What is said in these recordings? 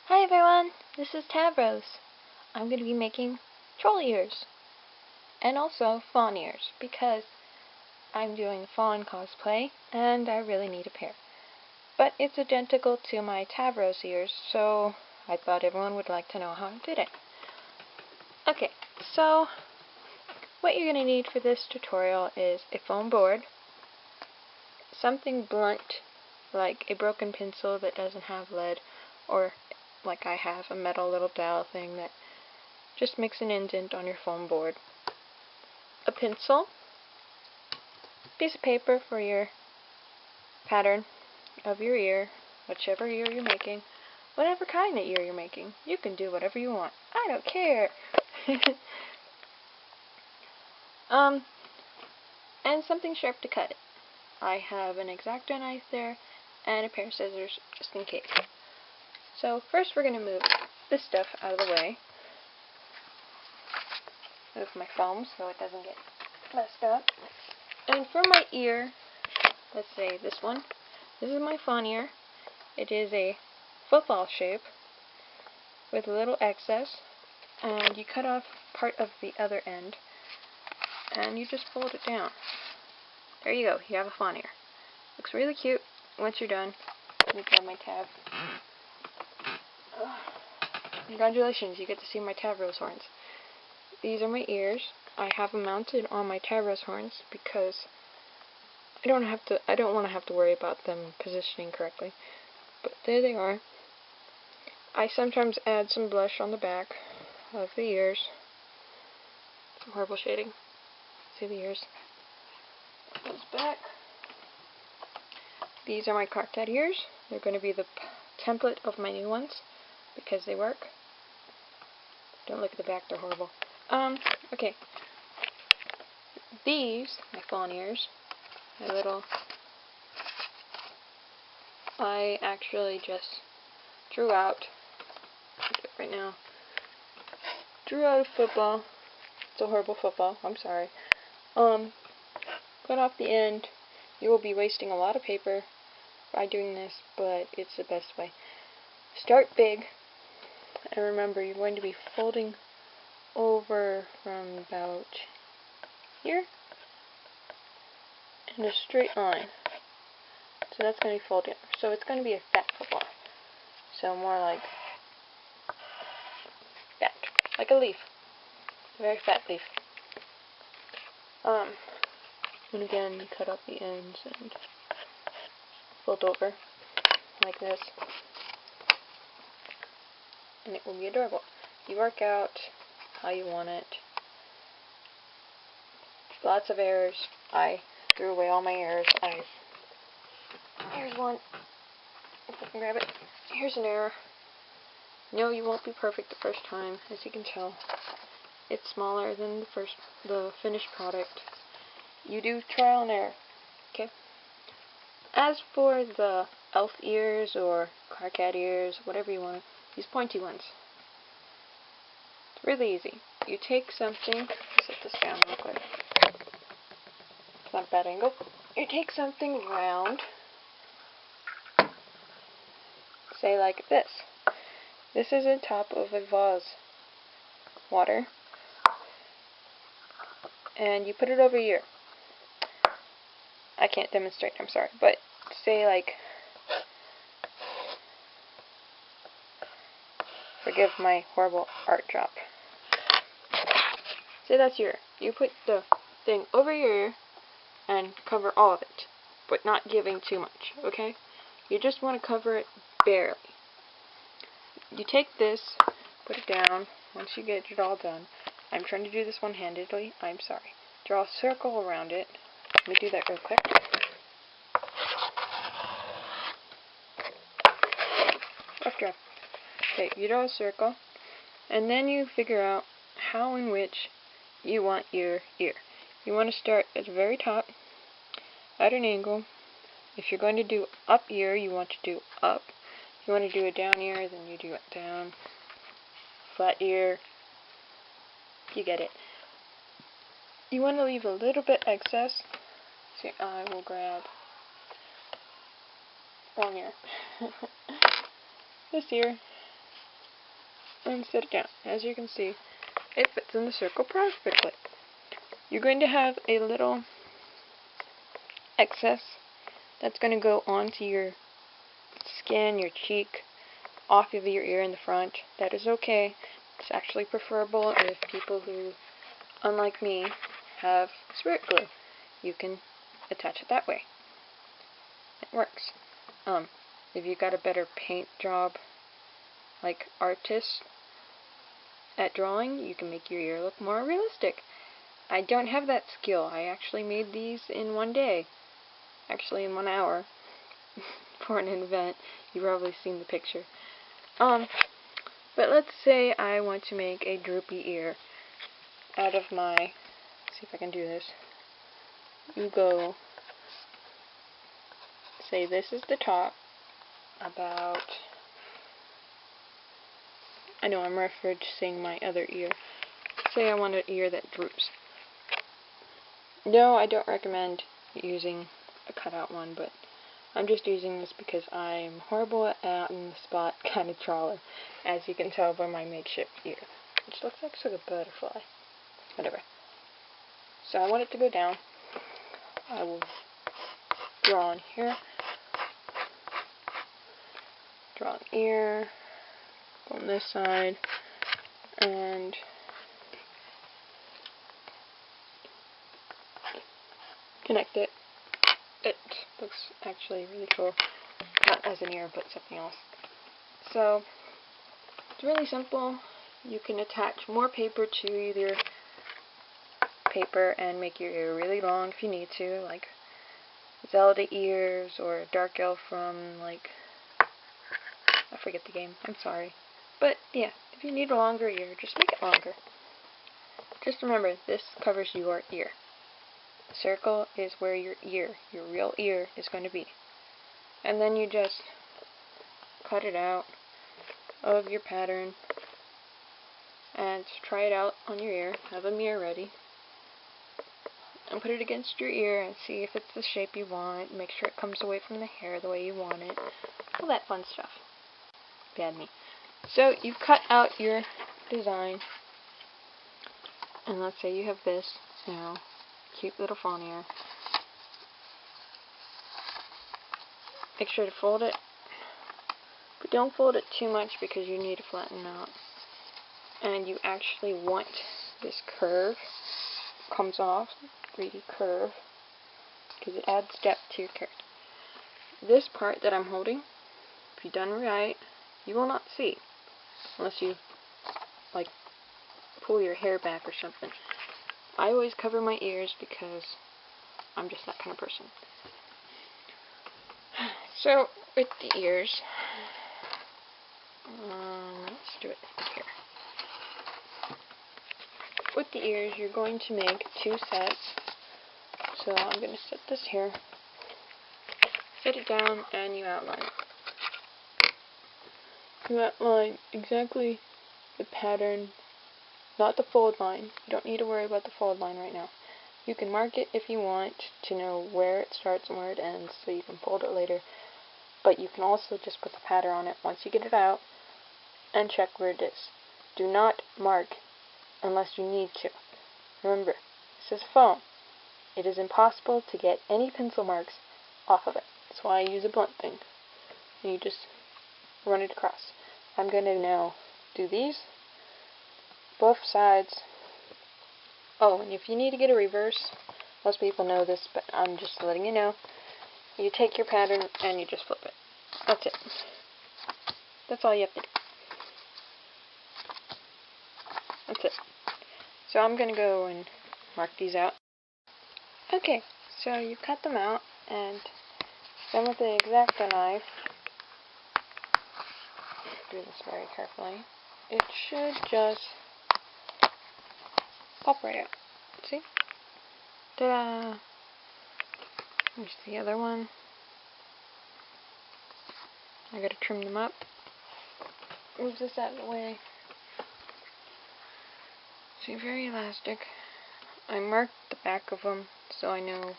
Hi everyone, this is Tavros. I'm going to be making troll ears, and also fawn ears, because I'm doing fawn cosplay, and I really need a pair. But it's identical to my Tavros ears, so I thought everyone would like to know how I did it. Okay, so what you're going to need for this tutorial is a foam board, something blunt, like a broken pencil that doesn't have lead, or like I have, a metal little dowel thing that just makes an indent on your foam board, a pencil, piece of paper for your pattern of your ear, whichever ear you're making, whatever kind of ear you're making. You can do whatever you want. I don't care. And something sharp to cut it. I have an X-Acto knife there and a pair of scissors just in case. So first we're going to move this stuff out of the way. Move my foam so it doesn't get messed up. And for my ear, let's say this one. This is my fawn ear. It is a football shape with a little excess. And you cut off part of the other end. And you just fold it down. There you go. You have a fawn ear. Looks really cute. Once you're done, let me grab my tab. Congratulations, you get to see my Tavros horns. These are my ears. I have them mounted on my Tavros horns because I don't want to have to worry about them positioning correctly. But there they are. I sometimes add some blush on the back of the ears. Some horrible shading. See the ears? Goes back. These are my Carcat ears. They're going to be the template of my new ones because they work. Don't look at the back, they're horrible. Okay. These, my fawn ears, I actually just drew out, I'll do it right now, drew out a football. It's a horrible football, I'm sorry. Cut off the end. You will be wasting a lot of paper by doing this, but it's the best way. Start big, and remember you're going to be folding over from about here in a straight line. So that's going to be folded. So it's going to be a fat football. So more like that, like a leaf, a very fat leaf. And again, you cut off the ends and fold over like this, and it will be adorable. You work out how you want it. Lots of errors. I threw away all my errors. Here's one. If I can grab it. Here's an error. No, you won't be perfect the first time, as you can tell. It's smaller than the finished product. You do trial and error. Okay? As for the elf ears or Carcat ears, whatever you want, these pointy ones. It's really easy. You take something, set this down real quick. It's not a bad angle. You take something round, say like this. This is the top of a vase, water, and you put it over here. I can't demonstrate, I'm sorry, but say like, forgive my horrible art drop. Say that's your ear. You put the thing over your ear and cover all of it, but not giving too much, okay? You just want to cover it barely. You take this, put it down. Once you get it all done, I'm trying to do this one-handedly, I'm sorry. Draw a circle around it. Let me do that real quick. Rough draft. Okay, you draw a circle, and then you figure out how and which you want your ear. You want to start at the very top, at an angle. If you're going to do up ear, you want to do up. If you want to do a down ear, then you do it down. Flat ear. You get it. You want to leave a little bit excess. So I will grab wrong ear. This ear. and set it down. As you can see, it fits in the circle perfectly. You're going to have a little excess that's going to go onto your skin, your cheek, off of your ear in the front. That is okay. It's actually preferable if people who, unlike me, have spirit glue. You can attach it that way. It works. If you got a better paint job, like artists at drawing, you can make your ear look more realistic. I don't have that skill. I actually made these in one day. Actually in 1 hour. For an event. You've probably seen the picture. But let's say I want to make a droopy ear out of my, let's see if I can do this. You go, say this is the top, about, I know I'm referencing my other ear. Say I want an ear that droops. No, I don't recommend using a cutout one, but I'm just using this because I'm horrible at on the spot kind of drawer, as you can tell by my makeshift ear, which looks like sort of a butterfly. Whatever. So I want it to go down. I will draw on here, draw an ear, go on this side, and connect it. It looks actually really cool. Not as an ear, but something else. So, it's really simple. You can attach more paper to either paper and make your ear really long if you need to, like Zelda ears or Dark Elf from, like, I forget the game, I'm sorry. But, yeah, if you need a longer ear, just make it longer. Just remember, this covers your ear. The circle is where your real ear, is going to be. And then you just cut it out of your pattern and try it out on your ear. Have a mirror ready. And put it against your ear and see if it's the shape you want. Make sure it comes away from the hair the way you want it. All that fun stuff. Bad me. So you've cut out your design. And let's say you have this, cute little fawn ear. Make sure to fold it. But don't fold it too much because you need to flatten out. And you actually want this curve comes off, 3D curve, because it adds depth to your character. This part that I'm holding, if you've done right, you will not see, unless you, like, pull your hair back or something. I always cover my ears because I'm just that kind of person. So, with the ears, let's do it here. With the ears, you're going to make 2 sets. So I'm going to set this here. Set it down and you outline. You outline exactly the pattern, not the fold line. You don't need to worry about the fold line right now. You can mark it if you want to know where it starts and where it ends so you can fold it later. But you can also just put the pattern on it once you get it out and check where it is. Do not mark unless you need to. Remember, this is foam. It is impossible to get any pencil marks off of it. That's why I use a blunt thing. And you just run it across. I'm going to now do these, both sides. Oh, and if you need to get a reverse, most people know this, but I'm just letting you know. You take your pattern and you just flip it. That's it. That's all you have to do. That's it. So I'm going to go and mark these out. Okay, so you cut them out, and then with the X-Acto knife, do this very carefully, it should just pop right out. See? Ta-da! Here's the other one. I gotta trim them up. Move this out of the way. See, very elastic. I marked the back of them so I know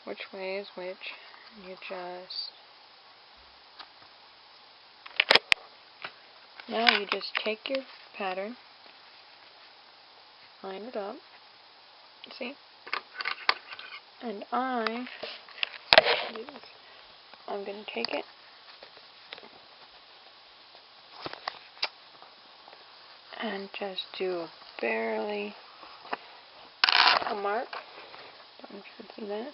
which way is which. And you just Now you just take your pattern, line it up, see? And I'm going to take it and just do barely a mark. Don't know if you can see that.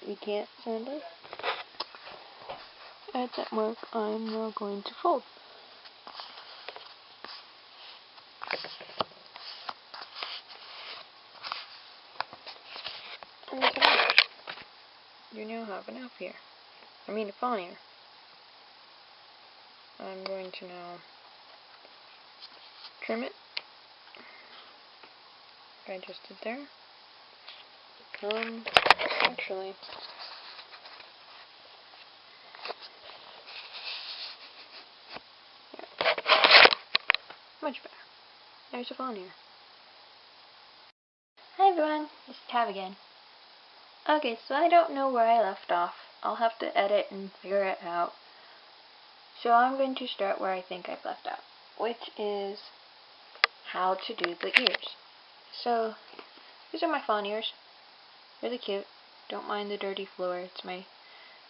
You can't, sadly. At that mark, I'm now going to fold. And you now have an elf ear. I mean a fawn ear. I'm going to now trim it, like I just did there. Actually, yeah. Much better. There's a fawn ear. Hi everyone, this is Tab again. Okay, so I don't know where I left off. I'll have to edit and figure it out. So I'm going to start where I think I've left out, which is how to do the ears. So, these are my fawn ears. Really cute. Don't mind the dirty floor. It's my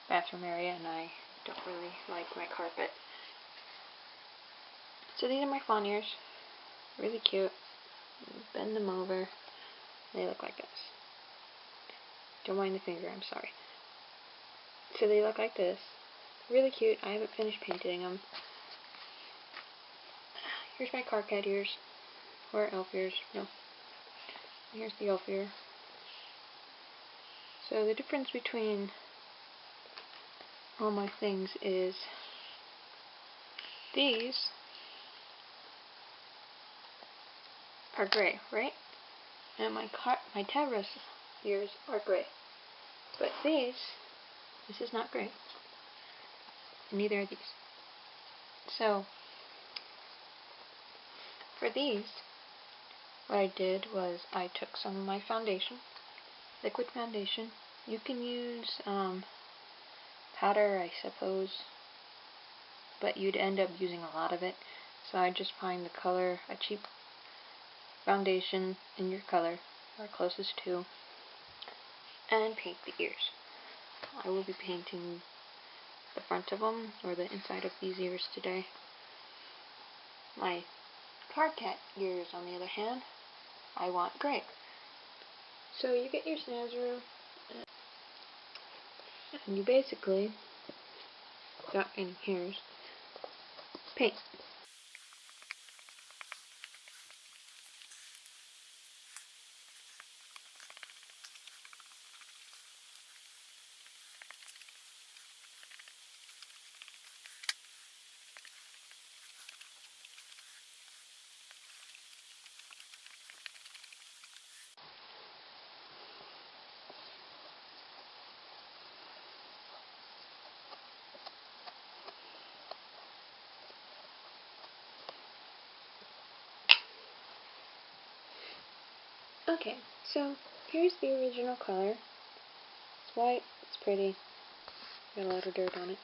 bathroom area and I don't really like my carpet. So these are my fawn ears. Really cute. Bend them over. They look like this. Don't mind the finger, I'm sorry. So they look like this. Really cute. I haven't finished painting them. Here's my car cat ears. Or elf ears. No. Here's the elf ear. So the difference between all my things is these are gray, right? And my Tavros ears are gray. But this is not gray. Neither are these. So, for these, what I did was I took some of my foundation, liquid foundation. You can use powder, I suppose, but you'd end up using a lot of it. So I just find the color, a cheap foundation in your color, or closest to, and paint the ears. I will be painting the front of them, or the inside of these ears today. My car cat ears, on the other hand, I want gray. So you get your snazaroo, and you basically, without any hairs, paint. Okay, so here's the original color. It's white, it's pretty, got a lot of dirt on it.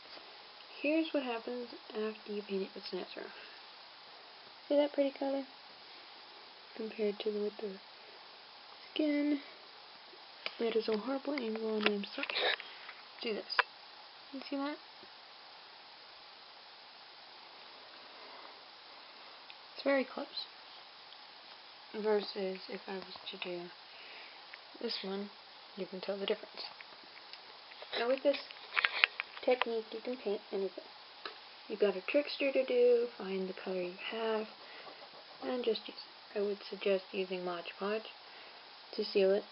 Here's what happens after you paint it with snazaroo. See that pretty color? Compared to with the skin. That is a horrible angle and I'm sorry. Do this. You see that? It's very close. Versus if I was to do this one, you can tell the difference. Now with this technique, you can paint anything. You've got a trickster to do, find the color you have, and just use it. I would suggest using Mod Podge to seal it.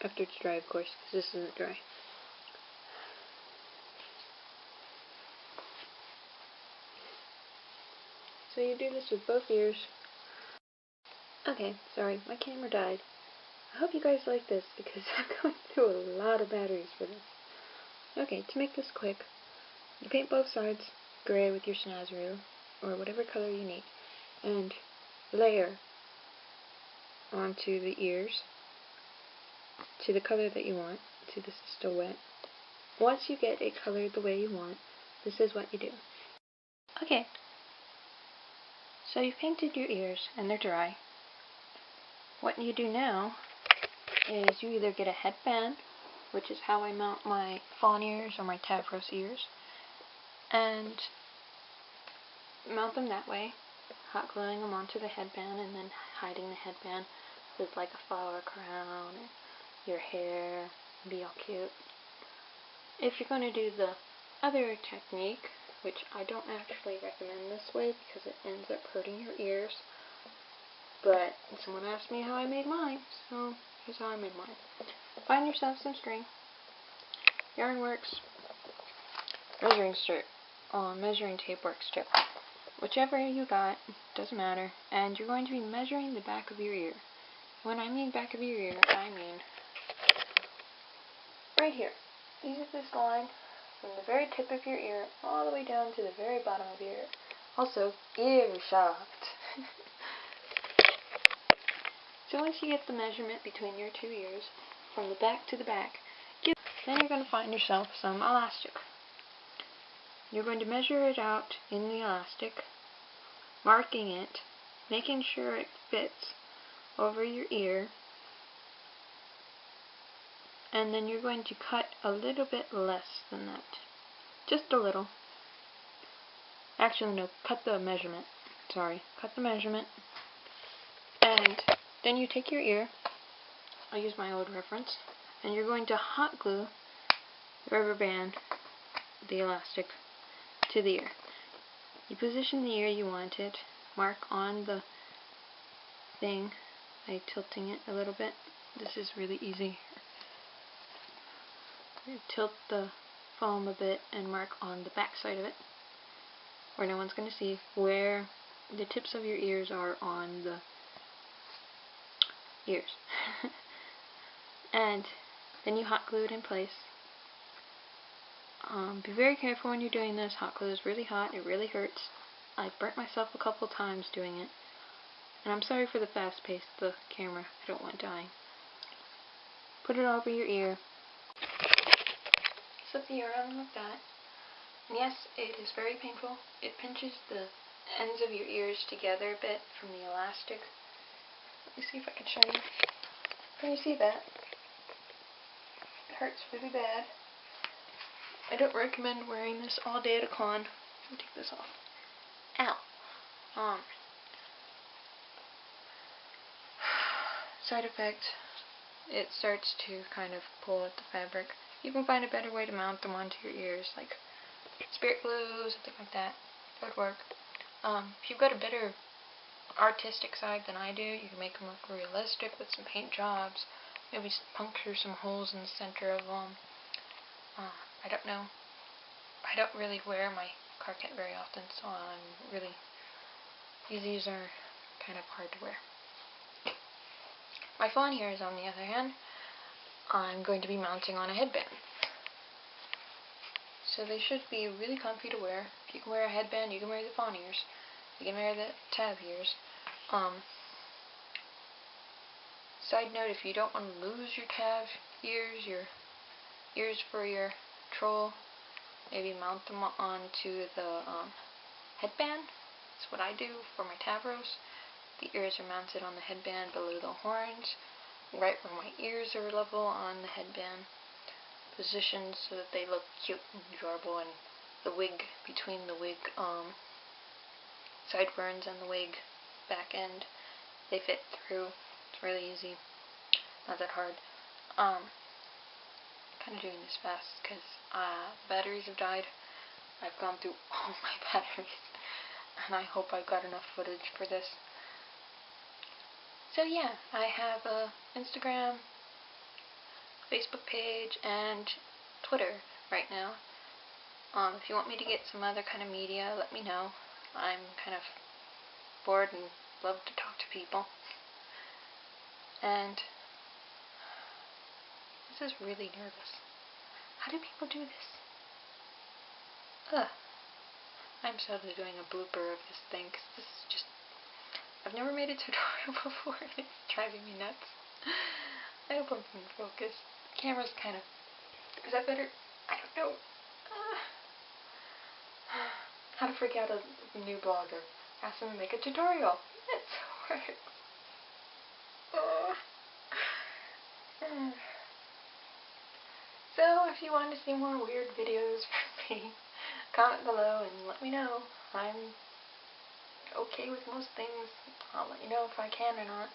After it's dry, of course, because this isn't dry. So you do this with both ears. Okay, sorry, my camera died. I hope you guys like this, because I'm going through a lot of batteries for this. Okay, to make this quick, you paint both sides gray with your snazaroo, or whatever color you need, and layer onto the ears to the color that you want. See, this is still wet. Once you get it colored the way you want, this is what you do. Okay, so you've painted your ears and they're dry. What you do now is you either get a headband, which is how I mount my fawn ears or my Tavros ears, and mount them that way, hot gluing them onto the headband and then hiding the headband with like a flower crown and your hair, be all cute. If you're going to do the other technique, which I don't actually recommend this way because it ends up hurting your ears, but someone asked me how I made mine, so here's how I made mine. Find yourself some string, yarn works, measuring tape works too. Whichever you got, doesn't matter, and you're going to be measuring the back of your ear. When I mean back of your ear, I mean right here. Use this line from the very tip of your ear all the way down to the very bottom of your ear. Also, ear shaft. So once you get the measurement between your two ears, from the back to the back, then you're going to find yourself some elastic. You're going to measure it out in the elastic, marking it, making sure it fits over your ear, and then you're going to cut a little bit less than that. Just a little. Actually, no, cut the measurement. Sorry, cut the measurement. And then you take your ear, I'll use my old reference, and you're going to hot glue the rubber band, the elastic, to the ear. You position the ear you want it, mark on the thing by tilting it a little bit. This is really easy. You tilt the foam a bit and mark on the back side of it, where no one's going to see, where the tips of your ears are on the ears. And then you hot glue it in place. Be very careful when you're doing this. Hot glue is really hot. It really hurts. I've burnt myself a couple times doing it. And I'm sorry for the fast pace of the camera. I don't want dying. Put it over your ear. Slip the ear on like that. And yes, it is very painful. It pinches the ends of your ears together a bit from the elastic. Let me see if I can show you. Can you see that? It hurts really bad. I don't recommend wearing this all day at a con. Let me take this off. Ow. Side effect, it starts to kind of pull at the fabric. You can find a better way to mount them onto your ears, like spirit glue, something like that. That would work. If you've got a better artistic side than I do, you can make them look realistic with some paint jobs. Maybe puncture some holes in the center of them. I don't know. I don't really wear my car kit very often, so these are kind of hard to wear. My fawn ears, on the other hand, I'm going to be mounting on a headband. So they should be really comfy to wear. If you can wear a headband, you can wear the fawn ears. You can wear the tab ears. Side note, if you don't want to lose your tab ears, your ears for your troll, maybe mount them onto the headband. That's what I do for my Tavros. The ears are mounted on the headband below the horns, right where my ears are level on the headband, positioned so that they look cute and adorable, and the wig, between the wig sideburns and the wig back end, they fit through. It's really easy, not that hard. Kind of doing this fast because batteries have died. I've gone through all my batteries, and I hope I've got enough footage for this. So yeah, I have a Instagram, Facebook page, and Twitter right now. If you want me to get some other kind of media, let me know. I'm kind of bored and love to talk to people. And this is really nervous. How do people do this? Ugh. I'm sadly doing a blooper of this thing, because this is just... I've never made a tutorial before, and it's driving me nuts. I hope I'm in focus. The camera's kind of... Is that better? I don't know. how to freak out a new blogger. Ask them to make a tutorial. It works. So, if you want to see more weird videos from me, comment below and let me know. I'm okay with most things. I'll let you know if I can or not.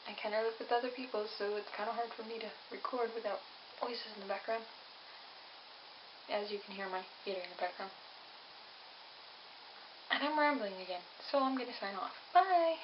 I kind of live with other people, so it's kind of hard for me to record without voices in the background. As you can hear my eater in the background. And I'm rambling again, so I'm going to sign off. Bye!